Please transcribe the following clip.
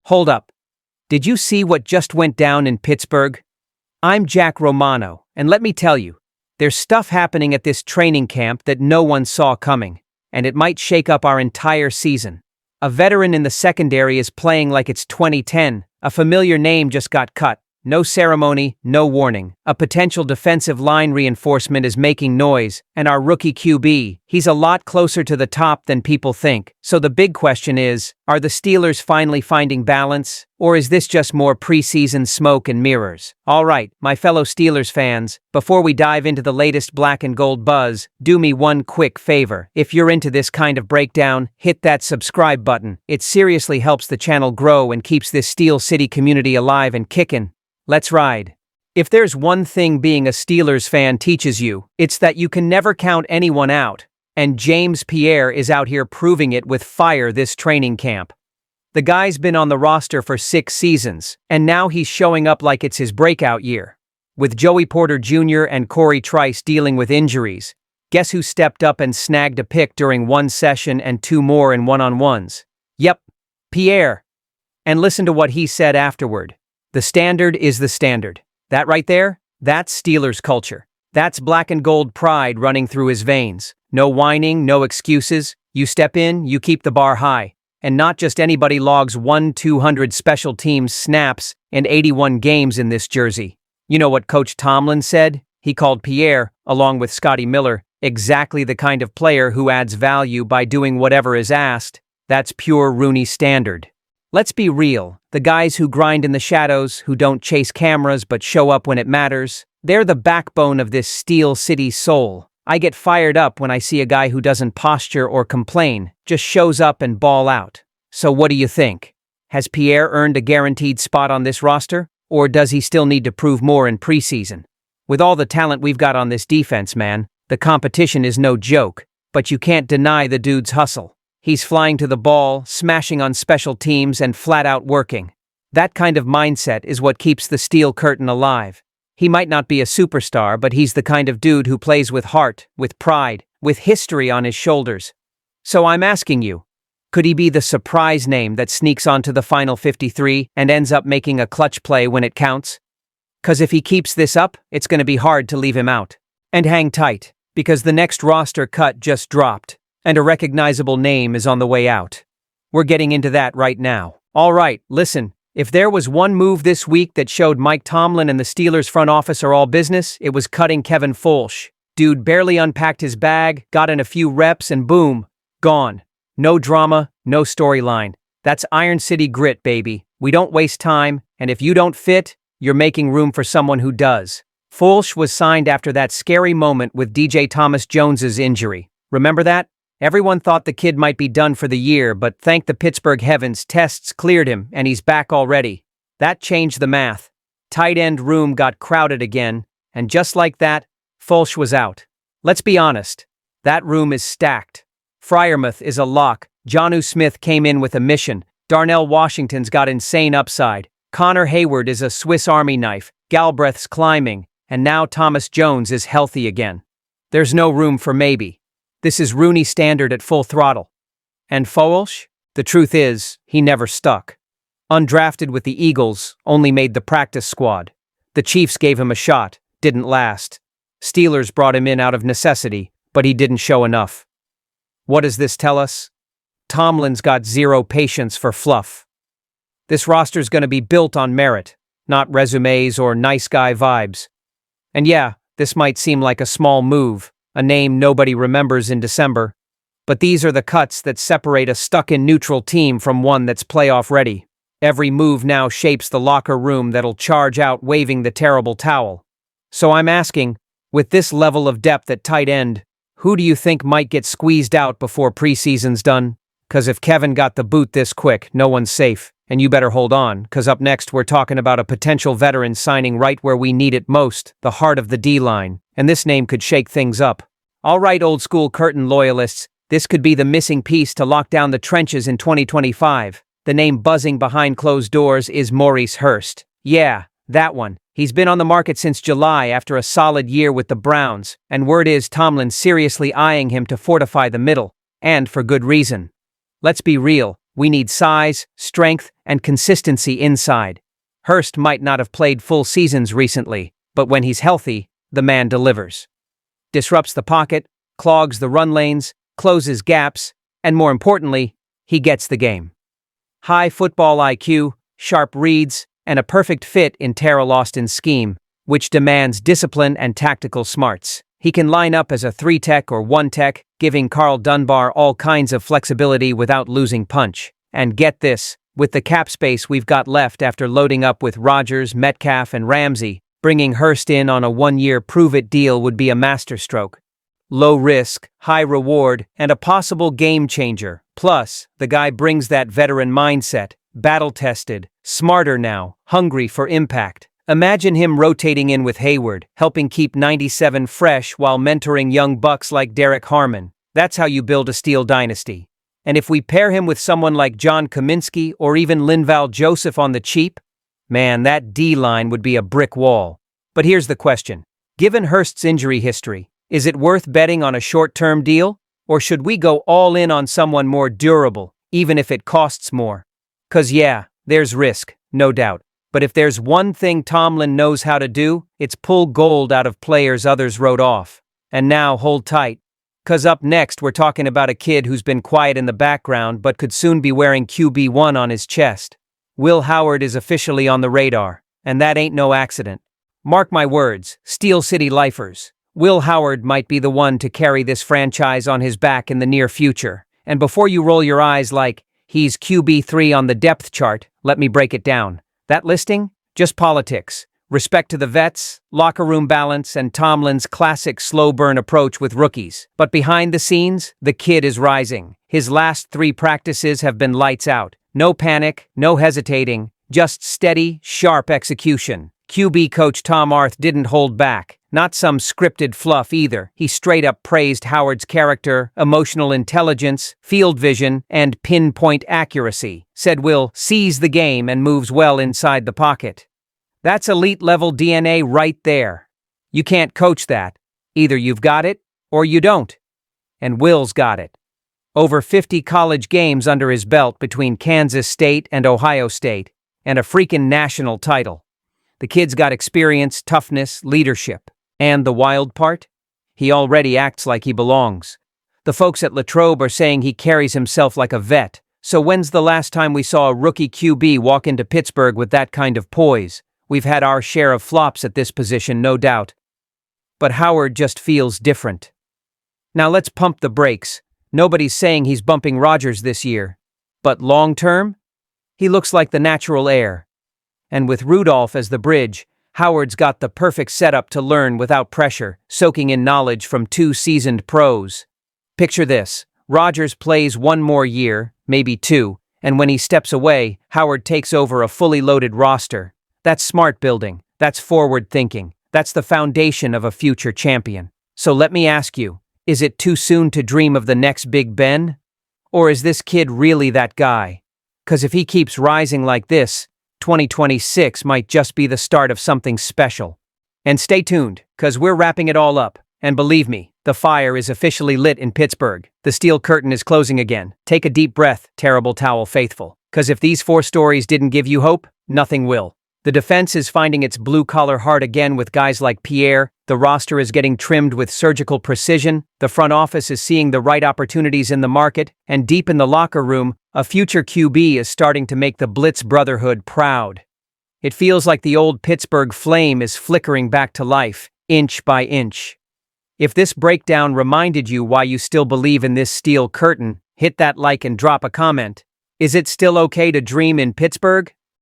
Hold up. Did you see what just went down in Pittsburgh? I'm Jack Romano, and let me tell you, there's stuff happening at this training camp that no one saw coming, and it might shake up our entire season. A veteran in the secondary is playing like it's 2010. A familiar name just got cut. No ceremony, no warning. A potential defensive line reinforcement is making noise, and our rookie QB, he's a lot closer to the top than people think. So the big question is, are the Steelers finally finding balance, or is this just more preseason smoke and mirrors? All right, my fellow Steelers fans, before we dive into the latest black and gold buzz, do me one quick favor. If you're into this kind of breakdown, hit that subscribe button. It seriously helps the channel grow and keeps this Steel City community alive and kicking. Let's ride. If there's one thing being a Steelers fan teaches you, it's that you can never count anyone out, and James Pierre is out here proving it with fire this training camp. The guy's been on the roster for 6 seasons, and now he's showing up like it's his breakout year. With Joey Porter Jr. and Corey Trice dealing with injuries, guess who stepped up and snagged a pick during one session and 2 more in one-on-ones? Yep, Pierre. And listen to what he said afterward. The standard is the standard. That right there? That's Steelers culture. That's black and gold pride running through his veins. No whining, no excuses. You step in, you keep the bar high. And not just anybody logs 1-200 special teams snaps and 81 games in this jersey. You know what Coach Tomlin said? He called Pierre, along with Scotty Miller, exactly the kind of player who adds value by doing whatever is asked. That's pure Rooney standard. Let's be real, the guys who grind in the shadows, who don't chase cameras but show up when it matters, they're the backbone of this Steel City soul. I get fired up when I see a guy who doesn't posture or complain, just shows up and ball out. So what do you think? Has Pierre earned a guaranteed spot on this roster, or does he still need to prove more in preseason? With all the talent we've got on this defense, man, the competition is no joke, but you can't deny the dude's hustle. He's flying to the ball, smashing on special teams, and flat out working. That kind of mindset is what keeps the Steel Curtain alive. He might not be a superstar, but he's the kind of dude who plays with heart, with pride, with history on his shoulders. So I'm asking you, could he be the surprise name that sneaks onto the final 53 and ends up making a clutch play when it counts? 'Cause if he keeps this up, it's going to be hard to leave him out. And hang tight, because the next roster cut just dropped, and a recognizable name is on the way out. We're getting into that right now. All right, listen, if there was one move this week that showed Mike Tomlin and the Steelers front office are all business, it was cutting Kevin Fulch. Dude barely unpacked his bag, got in a few reps, and boom, gone. No drama, no storyline. That's Iron City grit, baby. We don't waste time, and if you don't fit, you're making room for someone who does. Fulch was signed after that scary moment with DJ Thomas Jones's injury. Remember that? Everyone thought the kid might be done for the year, but thank the Pittsburgh heavens, tests cleared him, and he's back already. That changed the math. Tight end room got crowded again, and just like that, Fulch was out. Let's be honest, that room is stacked. Freiermuth is a lock, Jonnu Smith came in with a mission, Darnell Washington's got insane upside, Connor Hayward is a Swiss Army knife, Galbraith's climbing, and now Thomas Jones is healthy again. There's no room for maybe. This is Rooney standard at full throttle. And Fulch? The truth is, he never stuck. Undrafted with the Eagles, only made the practice squad. The Chiefs gave him a shot, didn't last. Steelers brought him in out of necessity, but he didn't show enough. What does this tell us? Tomlin's got zero patience for fluff. This roster's gonna be built on merit, not resumes or nice guy vibes. And yeah, this might seem like a small move, a name nobody remembers in December, but these are the cuts that separate a stuck-in-neutral team from one that's playoff-ready. Every move now shapes the locker room that'll charge out waving the terrible towel. So I'm asking, with this level of depth at tight end, who do you think might get squeezed out before preseason's done? 'Cause if Kevin got the boot this quick, no one's safe. And you better hold on, 'cause up next we're talking about a potential veteran signing right where we need it most, the heart of the D-line. And this name could shake things up. All right, old school Curtain loyalists, this could be the missing piece to lock down the trenches in 2025. The name buzzing behind closed doors is Maurice Hurst. Yeah, that one. He's been on the market since July after a solid year with the Browns, and word is Tomlin's seriously eyeing him to fortify the middle, and for good reason. Let's be real, We need size, strength, and consistency inside. Hurst might not have played full seasons recently, but when he's healthy, the man delivers. Disrupts the pocket, clogs the run lanes, closes gaps, and more importantly, he gets the game. High football IQ, sharp reads, and a perfect fit in Terrell Austin's scheme, which demands discipline and tactical smarts. He can line up as a 3-tech or 1-tech, giving Carl Dunbar all kinds of flexibility without losing punch. And get this, with the cap space we've got left after loading up with Rodgers, Metcalf, and Ramsey, bringing Hurst in on a 1-year prove-it deal would be a masterstroke. Low risk, high reward, and a possible game changer. Plus, the guy brings that veteran mindset, battle-tested, smarter now, hungry for impact. Imagine him rotating in with Hayward, helping keep 97 fresh while mentoring young bucks like Derek Harmon. That's how you build a steel dynasty. And if we pair him with someone like John Kaminsky or even Linval Joseph on the cheap, man, that D-line would be a brick wall. But here's the question. Given Hurst's injury history, is it worth betting on a short-term deal? Or should we go all in on someone more durable, even if it costs more? 'Cause yeah, there's risk, no doubt. But if there's one thing Tomlin knows how to do, it's pull gold out of players others wrote off. And now, hold tight. 'Cause up next we're talking about a kid who's been quiet in the background but could soon be wearing QB1 on his chest. Will Howard is officially on the radar, and that ain't no accident. Mark my words, Steel City lifers. Will Howard might be the one to carry this franchise on his back in the near future. And before you roll your eyes like, he's QB3 on the depth chart, let me break it down. That listing? Just politics. Respect to the vets, locker room balance, and Tomlin's classic slow burn approach with rookies. But behind the scenes, the kid is rising. His last 3 practices have been lights out. No panic, no hesitating, just steady, sharp execution. QB coach Tom Arth didn't hold back. Not some scripted fluff either. He straight up praised Howard's character, emotional intelligence, field vision, and pinpoint accuracy. Said Will sees the game and moves well inside the pocket. That's elite-level DNA right there. You can't coach that. Either you've got it, or you don't. And Will's got it. Over 50 college games under his belt between Kansas State and Ohio State, and a freaking national title. The kid's got experience, toughness, leadership. And the wild part? He already acts like he belongs. The folks at Latrobe are saying he carries himself like a vet. So when's the last time we saw a rookie QB walk into Pittsburgh with that kind of poise? We've had our share of flops at this position, no doubt. But Howard just feels different. Now let's pump the brakes. Nobody's saying he's bumping Rodgers this year. But long-term? He looks like the natural heir. And with Rudolph as the bridge, Howard's got the perfect setup to learn without pressure, soaking in knowledge from 2 seasoned pros. Picture this. Rodgers plays 1 more year, maybe 2, and when he steps away, Howard takes over a fully loaded roster. That's smart building. That's forward thinking. That's the foundation of a future champion. So let me ask you, is it too soon to dream of the next Big Ben? Or is this kid really that guy? 'Cause if he keeps rising like this, 2026 might just be the start of something special. And stay tuned, 'cause we're wrapping it all up. And believe me, the fire is officially lit in Pittsburgh. The steel curtain is closing again. Take a deep breath, terrible towel faithful. 'Cause if these 4 stories didn't give you hope, nothing will. The defense is finding its blue-collar heart again with guys like Pierre. The roster is getting trimmed with surgical precision. The front office is seeing the right opportunities in the market. And deep in the locker room, a future QB is starting to make the Blitz Brotherhood proud. It feels like the old Pittsburgh flame is flickering back to life, inch by inch. If this breakdown reminded you why you still believe in this steel curtain, hit that like and drop a comment. Is it still okay to dream in Pittsburgh?